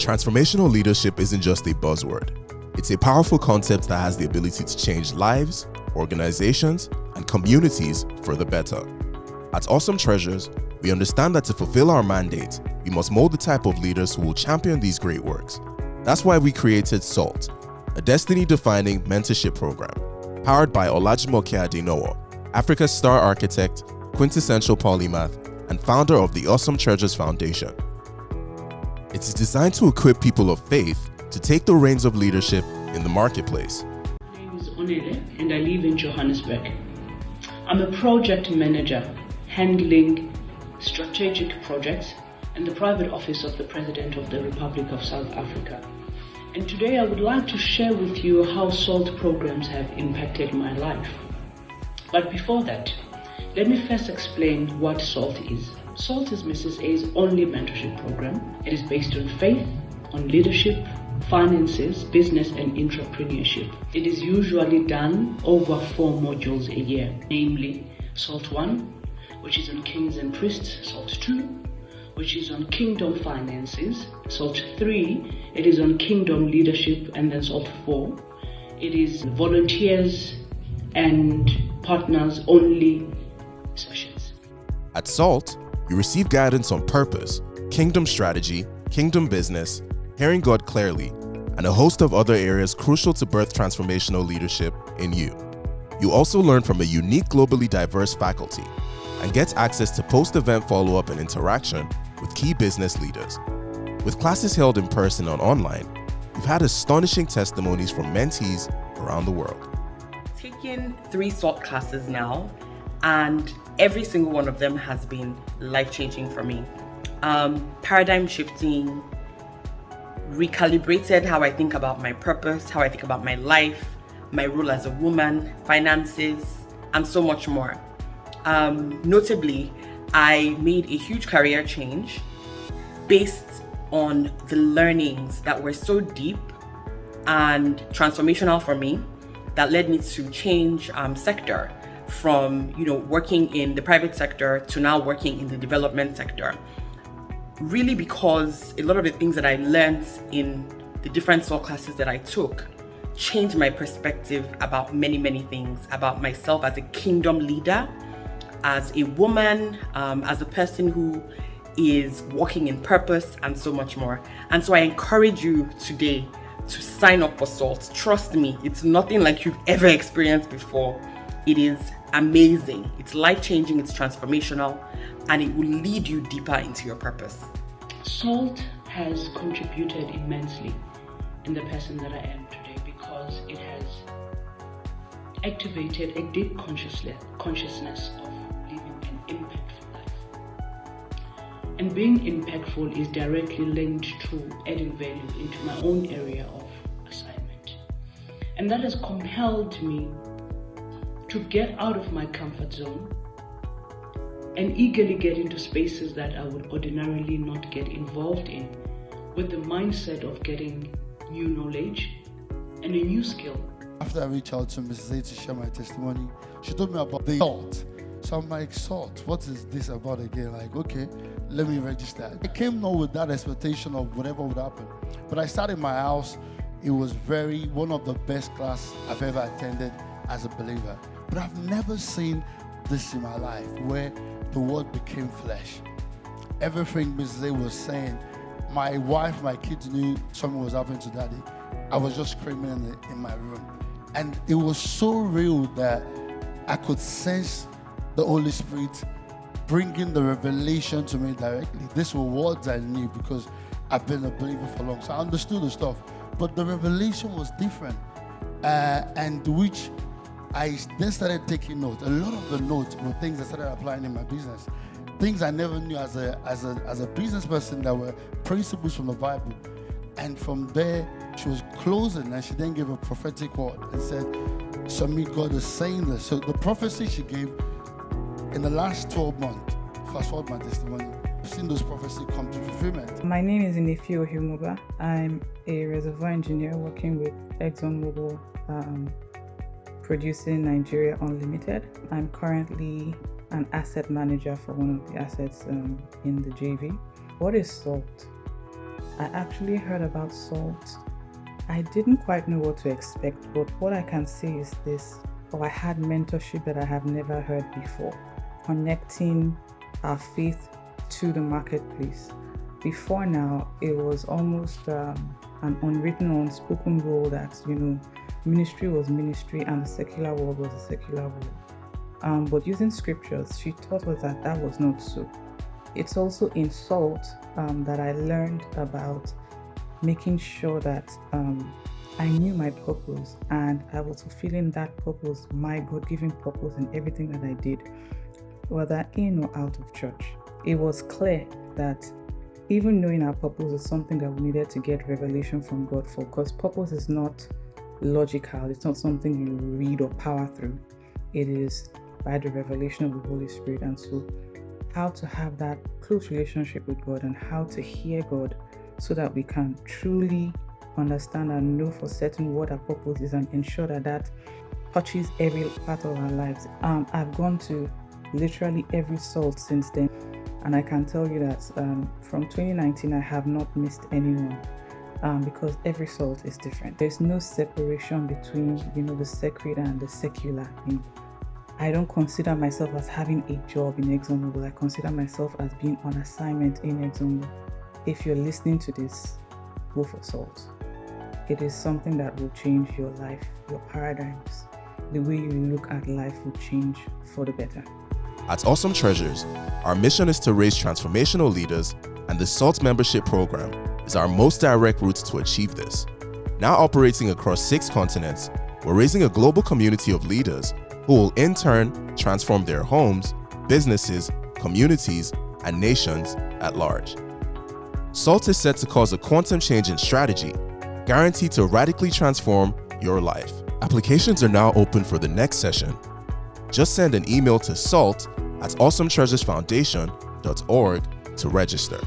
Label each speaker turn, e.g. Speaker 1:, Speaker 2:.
Speaker 1: Transformational leadership isn't just a buzzword. It's a powerful concept that has the ability to change lives, organizations, and communities for the better. At Awesome Treasures, we understand that to fulfill our mandate, we must mold the type of leaders who will champion these great works. That's why we created SALT, a destiny-defining mentorship program, powered by Olajumoke Adenowo, Africa's star architect, quintessential polymath, and founder of the Awesome Treasures Foundation. It is designed to equip people of faith to take the reins of leadership in the marketplace.
Speaker 2: My name is Onele and I live in Johannesburg. I'm a project manager handling strategic projects in the private office of the President of the Republic of South Africa. And today I would like to share with you how SALT programs have impacted my life. But before that, let me first explain what SALT is. SALT is Mrs. A's only mentorship program. It is based on faith, on leadership, finances, business and entrepreneurship. It is usually done over 4 modules a year, namely SALT 1, which is on Kings and Priests, SALT 2, which is on Kingdom Finances, SALT 3, it is on Kingdom Leadership, and then SALT 4, it is volunteers and partners only sessions.
Speaker 1: At SALT, you receive guidance on purpose, kingdom strategy, kingdom business, hearing God clearly, and a host of other areas crucial to birth transformational leadership in you. You also learn from a unique globally diverse faculty and get access to post-event follow-up and interaction with key business leaders. With classes held in person and online, we've had astonishing testimonies from mentees around the world.
Speaker 3: Taken 3 SALT classes now, and every single one of them has been life-changing for me. Paradigm shifting, recalibrated how I think about my purpose, how I think about my life, my role as a woman, finances, and so much more. Notably, I made a huge career change based on the learnings that were so deep and transformational for me that led me to change sector from working in the private sector to now working in the development sector. Really because a lot of the things that I learned in the different SALT classes that I took changed my perspective about many things, about myself as a kingdom leader, as a woman, as a person who is walking in purpose, and so much more. And so I encourage you today to sign up for SALT. Trust me, it's nothing like you've ever experienced before. It is amazing, it's life-changing, it's transformational, and it will lead you deeper into your purpose.
Speaker 2: SALT has contributed immensely in the person that I am today because it has activated a deep consciousness of living an impactful life. And being impactful is directly linked to adding value into my own area of assignment. And that has compelled me to get out of my comfort zone and eagerly get into spaces that I would ordinarily not get involved in, with the mindset of getting new knowledge and a new skill.
Speaker 4: After I reached out to Mrs. A to share my testimony, she told me about the SALT. So I'm like, SALT, what is this about again? Like, okay, let me register. I came not with that expectation of whatever would happen. But I started my house. It was one of the best class I've ever attended as a believer. But I've never seen this in my life where the word became flesh. Everything Mrs. A was saying, my wife, my kids knew something was happening to Daddy. I was just screaming in my room. And it was so real that I could sense the Holy Spirit bringing the revelation to me directly. These were words I knew because I've been a believer for long. So I understood the stuff. But the revelation was different. And which I then started taking notes. A lot of the notes were things I started applying in my business. Things I never knew as a business person that were principles from the Bible. And from there, she was closing and she then gave a prophetic word and said, Sami, God is saying this. So the prophecy she gave in the last 12 months, fast forward my testimony, I've seen those prophecies come to fulfillment.
Speaker 5: My name is Inefio Himoba. I'm a reservoir engineer working with ExxonMobil, producing Nigeria Unlimited. I'm currently an asset manager for one of the assets in the JV. What is SALT? I actually heard about SALT. I didn't quite know what to expect, but what I can say is this, I had mentorship that I have never heard before, connecting our faith to the marketplace. Before now, it was almost an unwritten or unspoken rule that, ministry was ministry and the secular world was the secular world. But using scriptures, she taught us that was not so. It's also in SALT that I learned about making sure that I knew my purpose and I was fulfilling that purpose, my God-given purpose in everything that I did, whether in or out of church. It was clear that even knowing our purpose is something that we needed to get revelation from God for, because purpose is not logical. It's not something you read or power through. It is by the revelation of the Holy Spirit. And so how to have that close relationship with God and how to hear God so that we can truly understand and know for certain what our purpose is and ensure that touches every part of our lives. I've gone to literally every SALT since then, and I can tell you that from 2019 I have not missed anyone, because every SALT is different. There's no separation between the sacred and the secular. I don't consider myself as having a job in ExxonMobil. I consider myself as being on assignment in ExxonMobil. If you're listening to this, go for SALT. It is something that will change your life, your paradigms. The way you look at life will change for the better.
Speaker 1: At Awesome Treasures, our mission is to raise transformational leaders, and the SALT membership program is our most direct route to achieve this. Now operating across 6 continents, we're raising a global community of leaders who will in turn transform their homes, businesses, communities, and nations at large. SALT is set to cause a quantum change in strategy, guaranteed to radically transform your life. Applications are now open for the next session. Just send an email to salt@awesometreasuresfoundation.org to register.